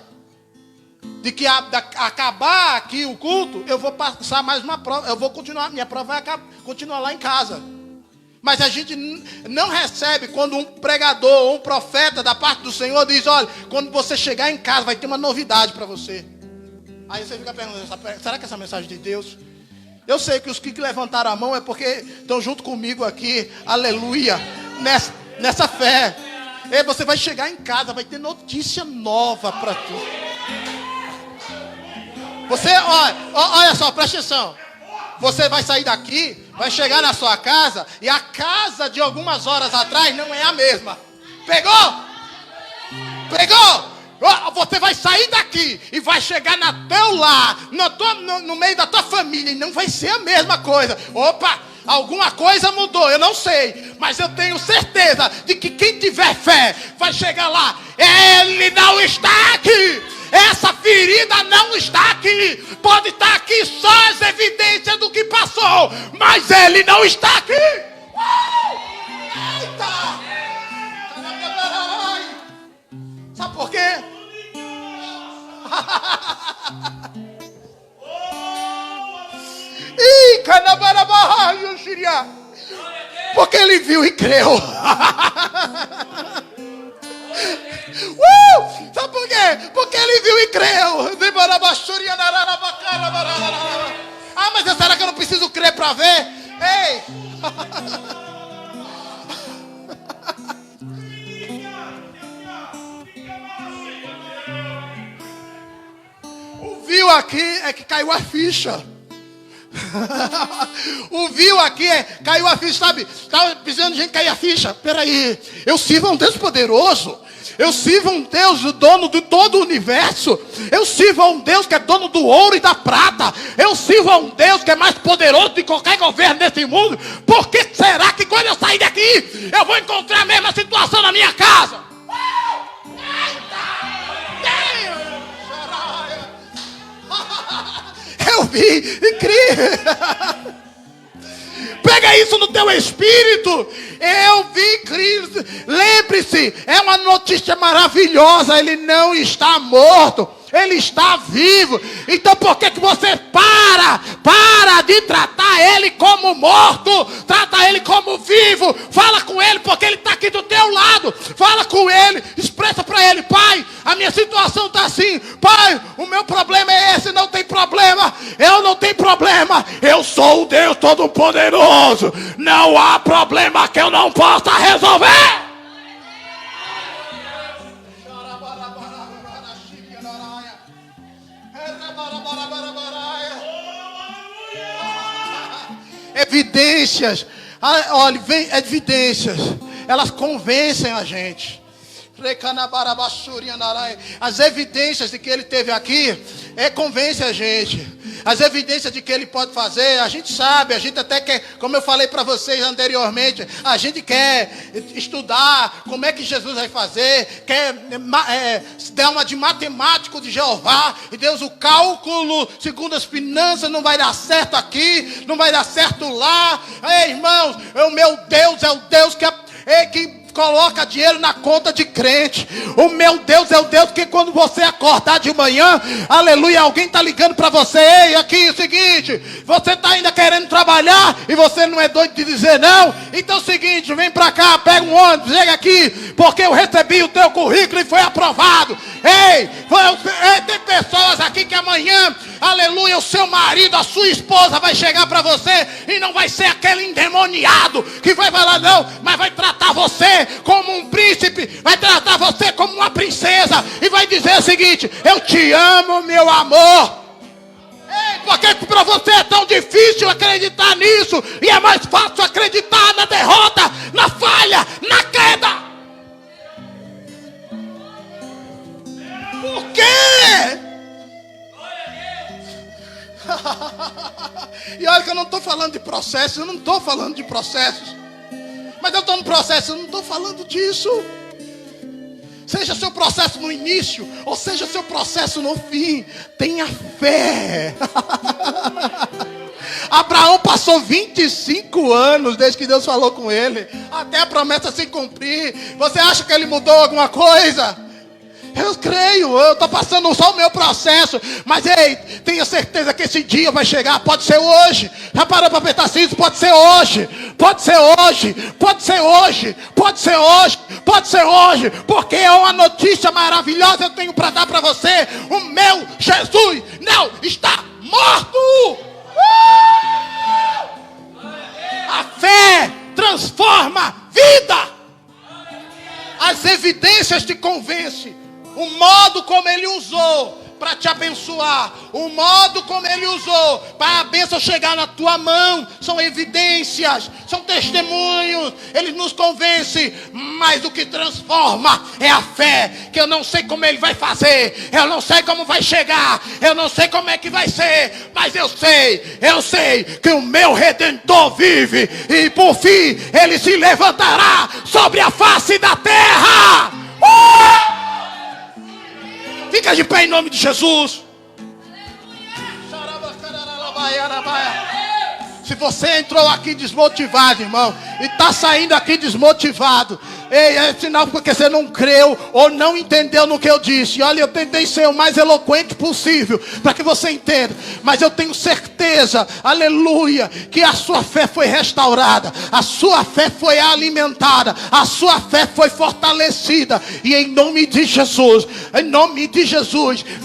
de que acabar aqui o culto, eu vou passar mais uma prova, eu vou continuar, minha prova vai continuar lá em casa. Mas a gente não recebe quando um pregador ou um profeta da parte do Senhor diz: olha, quando você chegar em casa vai ter uma novidade para você. Aí você fica perguntando: será que essa mensagem é de Deus? Eu sei que os que levantaram a mão é porque estão junto comigo aqui, aleluia, nessa fé. E você vai chegar em casa, vai ter notícia nova para tu. Você, olha só, presta atenção. Você vai sair daqui, vai chegar na sua casa, e a casa de algumas horas atrás não é a mesma. Pegou? Pegou? Você vai sair daqui e vai chegar no teu lar, no meio da tua família, e não vai ser a mesma coisa. Opa, alguma coisa mudou, eu não sei, mas eu tenho certeza de que quem tiver fé vai chegar lá. Ele não está aqui. Essa ferida não está aqui. Pode estar aqui só as evidências do que passou, mas ele não está aqui. Eita! Sabe por quê? Porque ele viu e creu. Sabe por quê? Porque ele viu e creu. Ah, mas será que eu não preciso crer para ver? Ei! O viu aqui é que caiu a ficha. O viu aqui caiu a ficha, sabe? Estava precisando de gente cair a ficha. Peraí, eu sirvo a um Deus poderoso. Eu sirvo a um Deus, o dono de todo o universo. Eu sirvo a um Deus que é dono do ouro e da prata. Eu sirvo a um Deus que é mais poderoso de qualquer governo desse mundo. Por que será que quando eu sair daqui, eu vou encontrar a mesma situação na minha casa? Eu vi e criei. Pega isso no teu espírito. Eu vi Cristo. Lembre-se, é uma notícia maravilhosa. Ele não está morto, ele está vivo. Então por que você para de tratar ele como morto? Trata ele como vivo. Fala com ele, porque ele está aqui do teu lado. Fala com ele, expressa para ele: pai, a minha situação está assim. Pai, o meu problema é esse. Não tem problema. Eu não tenho problema. Eu sou o Deus Todo-Poderoso. Não há problema que eu não possa resolver. Evidências. Olha, vem evidências. Elas convencem a gente. As evidências de que ele teve aqui convence a gente. As evidências de que ele pode fazer, a gente sabe, a gente até quer, como eu falei para vocês anteriormente, a gente quer estudar como é que Jesus vai fazer, quer dar uma de matemático de Jeová, e Deus, o cálculo segundo as finanças não vai dar certo aqui, não vai dar certo lá. Ei, irmãos, o meu Deus é o Deus que coloca dinheiro na conta de crente. O meu Deus é o Deus que quando você acordar de manhã, aleluia, alguém está ligando para você. Ei, aqui é o seguinte, você está ainda querendo trabalhar e você não é doido de dizer não? Então é o seguinte, vem para cá, pega um ônibus, chega aqui, porque eu recebi o teu currículo e foi aprovado. Ei, tem pessoas aqui que amanhã, aleluia, o seu marido, a sua esposa vai chegar para você e não vai ser aquele endemoniado que vai falar não, mas vai tratar você como um príncipe, vai tratar você como uma princesa e vai dizer o seguinte: eu te amo, meu amor. Ei, porque para você é tão difícil acreditar nisso e é mais fácil acreditar na derrota, na falha, na queda. Por quê? E olha que eu não estou falando de processos, eu não estou falando de processos. Mas eu estou no processo, eu não estou falando disso. Seja seu processo no início, ou seja seu processo no fim, tenha fé. Abraão passou 25 anos desde que Deus falou com ele, até a promessa se cumprir. Você acha que ele mudou alguma coisa? Eu creio, eu estou passando só o meu processo. Mas ei, tenha certeza que esse dia vai chegar. Pode ser hoje. Já parou para pensar assim? Isso pode ser hoje. Pode ser hoje. Pode ser hoje. Pode ser hoje. Pode ser hoje. Porque é uma notícia maravilhosa eu tenho para dar para você. O meu Jesus não está morto. A fé transforma vida. As evidências te convencem. O modo como ele usou para te abençoar, o modo como ele usou para a bênção chegar na tua mão, são evidências, são testemunhos. Ele nos convence, mas o que transforma é a fé, que eu não sei como ele vai fazer, eu não sei como vai chegar, eu não sei como é que vai ser, mas eu sei que o meu Redentor vive, e por fim ele se levantará sobre a face da terra. Fica de pé em nome de Jesus. Se você entrou aqui desmotivado, irmão, e está saindo aqui desmotivado, ei, é sinal porque você não creu ou não entendeu no que eu disse. Olha, eu tentei ser o mais eloquente possível para que você entenda, mas eu tenho certeza, aleluia, que a sua fé foi restaurada, a sua fé foi alimentada, a sua fé foi fortalecida. E em nome de Jesus,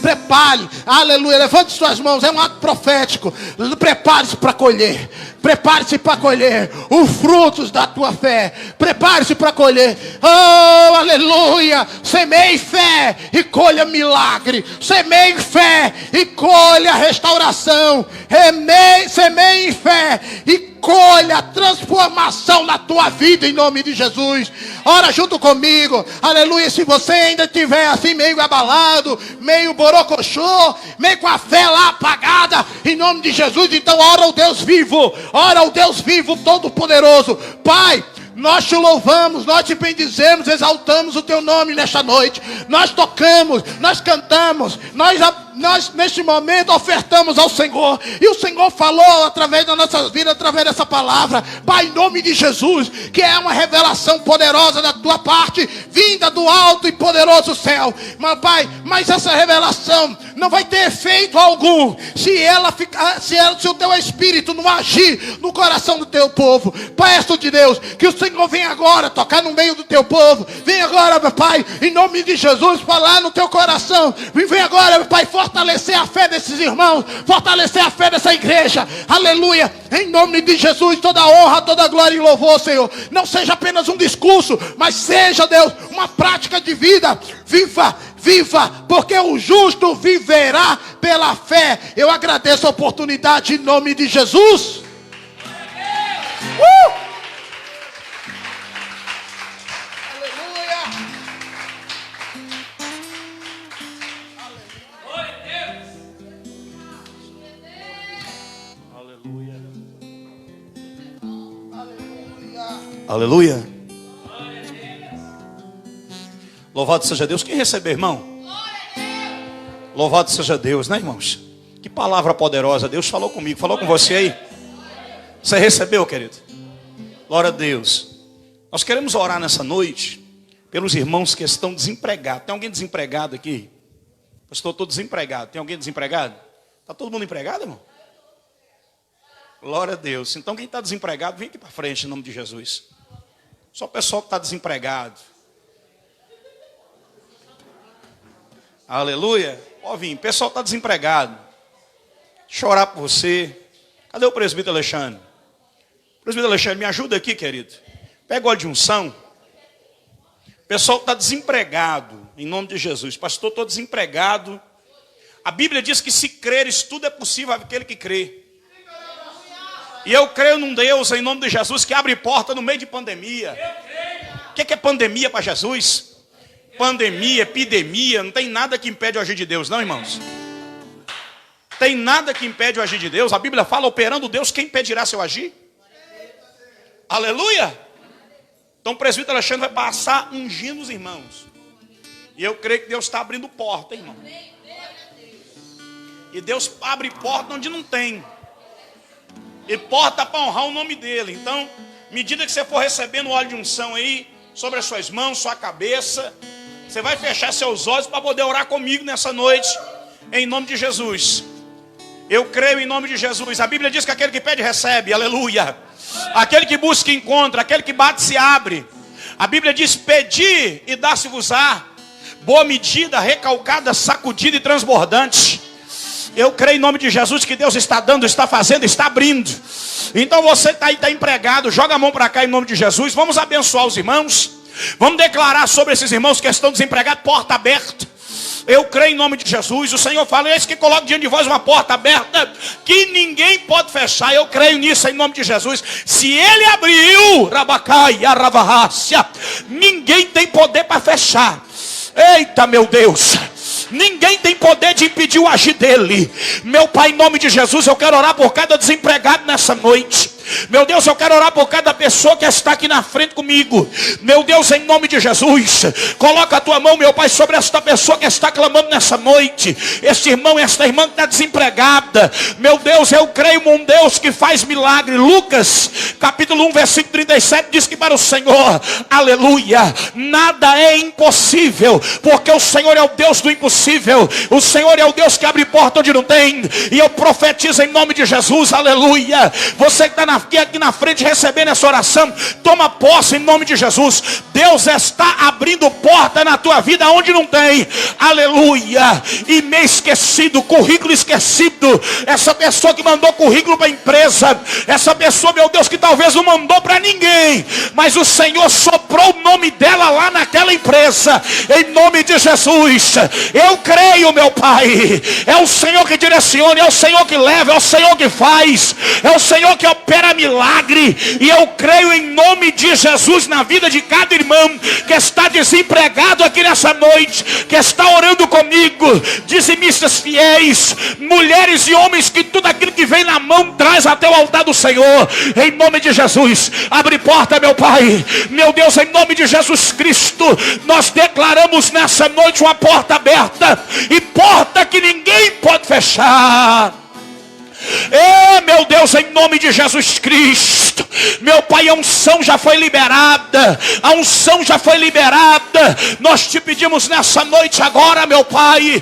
prepare, aleluia, levante suas mãos, é um ato profético. Prepare-se para colher. Prepare-se para colher os frutos da tua fé. Prepare-se para colher. Oh, aleluia. Semeie fé e colha milagre. Semeie fé e colha restauração. Semeie fé e colha transformação na tua vida em nome de Jesus. Ora junto comigo, aleluia. Se você ainda estiver assim meio abalado, meio borocochô, meio com a fé lá apagada, em nome de Jesus, então ora o Deus vivo, todo poderoso. Pai, nós te louvamos, nós te bendizemos, exaltamos o teu nome nesta noite. Nós tocamos, nós cantamos, nós neste momento ofertamos ao Senhor. E o Senhor falou através das nossas vidas, através dessa palavra. Pai, em nome de Jesus, que é uma revelação poderosa da tua parte, vinda do alto e poderoso céu. Mas Pai, essa revelação não vai ter efeito algum se o teu Espírito não agir no coração do teu povo. Pai de Deus, que o Senhor venha agora tocar no meio do teu povo. Vem agora, meu Pai, em nome de Jesus, falar no teu coração. Vem agora, meu Pai, fortalecer a fé desses irmãos, fortalecer a fé dessa igreja. Aleluia, em nome de Jesus, toda honra, toda glória e louvor, Senhor. Não seja apenas um discurso, mas seja, Deus, uma prática de vida. Viva, porque o justo viverá pela fé. Eu agradeço a oportunidade em nome de Jesus. Aleluia. Louvado seja Deus. Quem recebeu, irmão? Louvado seja Deus, né, irmãos? Que palavra poderosa. Deus falou comigo, falou com você aí. Você recebeu, querido? Glória a Deus. Nós queremos orar nessa noite pelos irmãos que estão desempregados. Tem alguém desempregado aqui? Pastor, estou desempregado. Tem alguém desempregado? Está todo mundo empregado, irmão? Glória a Deus. Então quem está desempregado, vem aqui para frente em nome de Jesus. Só o pessoal que está desempregado. Aleluia. Ó, Vim, o pessoal está desempregado. Chorar por você. Cadê o presbítero Alexandre? Presbítero Alexandre, me ajuda aqui, querido. Pega o óleo de unção. O pessoal está desempregado, em nome de Jesus. Pastor, estou desempregado. A Bíblia diz que se creres, tudo é possível àquele que crê. E eu creio num Deus, em nome de Jesus, que abre porta no meio de pandemia. O que é pandemia para Jesus? Pandemia, epidemia, não tem nada que impede o agir de Deus, não, irmãos? Tem nada que impede o agir de Deus. A Bíblia fala, operando Deus, quem impedirá seu agir? Aleluia! Então o presbítero Alexandre vai passar ungindo os irmãos. E eu creio que Deus está abrindo porta, irmão. E Deus abre porta onde não tem. E porta para honrar o nome dele. Então, medida que você for recebendo o óleo de unção aí, sobre as suas mãos, sua cabeça, você vai fechar seus olhos para poder orar comigo nessa noite, em nome de Jesus. Eu creio em nome de Jesus. A Bíblia diz que aquele que pede, recebe. Aleluia. Aquele que busca, encontra. Aquele que bate, se abre. A Bíblia diz, pedi e dá-se-vos-á. Boa medida, recalcada, sacudida e transbordante. Eu creio em nome de Jesus que Deus está dando, está fazendo, está abrindo. Então você está aí, está empregado, joga a mão para cá em nome de Jesus. Vamos abençoar os irmãos. Vamos declarar sobre esses irmãos que estão desempregados, porta aberta. Eu creio em nome de Jesus. O Senhor fala, eis que coloca diante de vós uma porta aberta que ninguém pode fechar. Eu creio nisso em nome de Jesus. Se Ele abriu, Rabacai, Aravarrácia, ninguém tem poder para fechar. Eita, meu Deus. Ninguém tem poder de impedir o agir dele. Meu Pai, em nome de Jesus, eu quero orar por cada desempregado nessa noite. Meu Deus, eu quero orar por cada pessoa que está aqui na frente comigo. Meu Deus, em nome de Jesus, coloca a tua mão, meu Pai, sobre esta pessoa que está clamando nessa noite. Este irmão e esta irmã que está desempregada. Meu Deus, eu creio num Deus que faz milagre. Lucas, capítulo 1, versículo 37, diz que para o Senhor, aleluia, nada é impossível, porque o Senhor é o Deus do impossível. O Senhor é o Deus que abre porta onde não tem. E eu profetizo em nome de Jesus, aleluia. Você que está aqui na frente recebendo essa oração, toma posse em nome de Jesus. Deus está abrindo porta na tua vida onde não tem. Aleluia. E-mail esquecido, currículo esquecido. Essa pessoa que mandou currículo para a empresa, essa pessoa, meu Deus, que talvez não mandou para ninguém, mas o Senhor soprou o nome dela lá naquela empresa, em nome de Jesus. Eu creio, meu Pai, é o Senhor que direciona, é o Senhor que leva, é o Senhor que faz, é o Senhor que opera milagre. E eu creio em nome de Jesus na vida de cada irmão que está desempregado aqui nessa noite, que está orando comigo, dizimistas fiéis, mulheres e homens que tudo aquilo que vem na mão traz até o altar do Senhor, em nome de Jesus. Abre porta, meu Pai, meu Deus, em nome de Jesus Cristo, nós declaramos nessa noite uma porta aberta, e porta que ninguém pode fechar. Meu Deus, em nome de Jesus Cristo, meu Pai, a unção já foi liberada, a unção já foi liberada. Nós te pedimos nessa noite agora, meu Pai,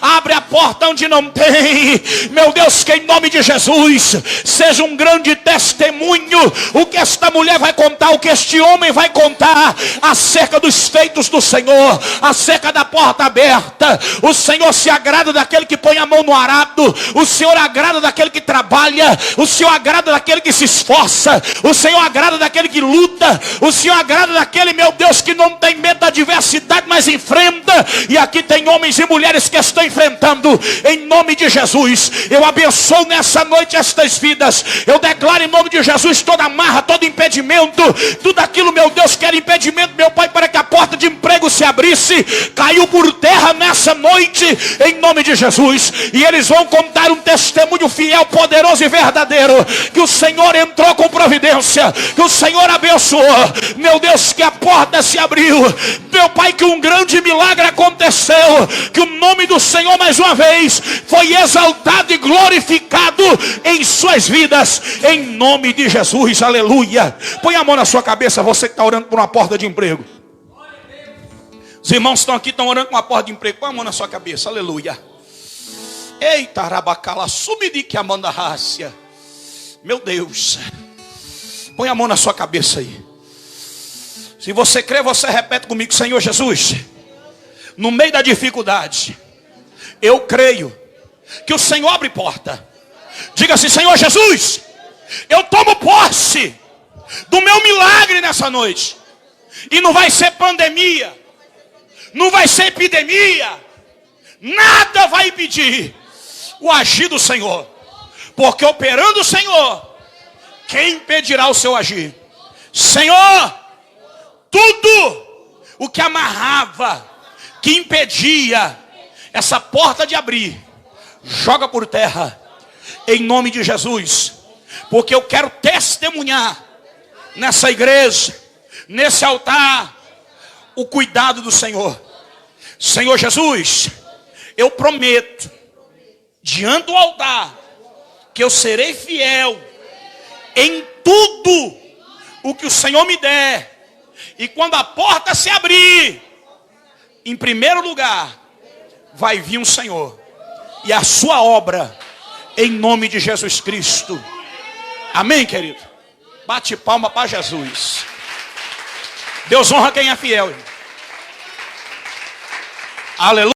abre a porta onde não tem. Meu Deus, que em nome de Jesus seja um grande testemunho o que esta mulher vai contar, o que este homem vai contar acerca dos feitos do Senhor, acerca da porta aberta. O Senhor se agrada daquele que põe a mão no arado, o Senhor agrada daquele que trabalha, o Senhor agrada daquele que se esforça, o Senhor agrada daquele que luta, o Senhor agrada daquele, meu Deus, que não tem medo da adversidade, mas enfrenta. E aqui tem homens e mulheres que estão enfrentando, em nome de Jesus. Eu abençoo nessa noite estas vidas, eu declaro em nome de Jesus toda amarra, todo impedimento, tudo aquilo, meu Deus, que era impedimento, meu Pai, para que a porta de emprego se abrisse, caiu por terra nessa noite, em nome de Jesus. E eles vão contar um testemunho fiel, poderoso e verdadeiro, que o Senhor entrou com providência, que o Senhor abençoou, meu Deus, que a porta se abriu, meu Pai, que um grande milagre aconteceu, que o nome do Senhor mais uma vez foi exaltado e glorificado em suas vidas, em nome de Jesus, aleluia. Põe a mão na sua cabeça, você que está orando por uma porta de emprego. Os irmãos que estão aqui estão orando por uma porta de emprego. Põe a mão na sua cabeça, aleluia. Eita, rabacala, subidi que amanda rácia. Meu Deus, põe a mão na sua cabeça aí. Se você crê, você repete comigo: Senhor Jesus, no meio da dificuldade, eu creio que o Senhor abre porta. Diga assim: Senhor Jesus, eu tomo posse do meu milagre nessa noite. E não vai ser pandemia, não vai ser epidemia, nada vai impedir o agir do Senhor, porque operando o Senhor, quem impedirá o seu agir? Senhor, tudo o que amarrava, que impedia essa porta de abrir, joga por terra, em nome de Jesus, porque eu quero testemunhar nessa igreja, nesse altar, o cuidado do Senhor. Senhor Jesus, eu prometo, diante do altar, que eu serei fiel em tudo o que o Senhor me der. E quando a porta se abrir, em primeiro lugar, vai vir um Senhor e a sua obra, em nome de Jesus Cristo. Amém, querido? Bate palma para Jesus. Deus honra quem é fiel. Aleluia.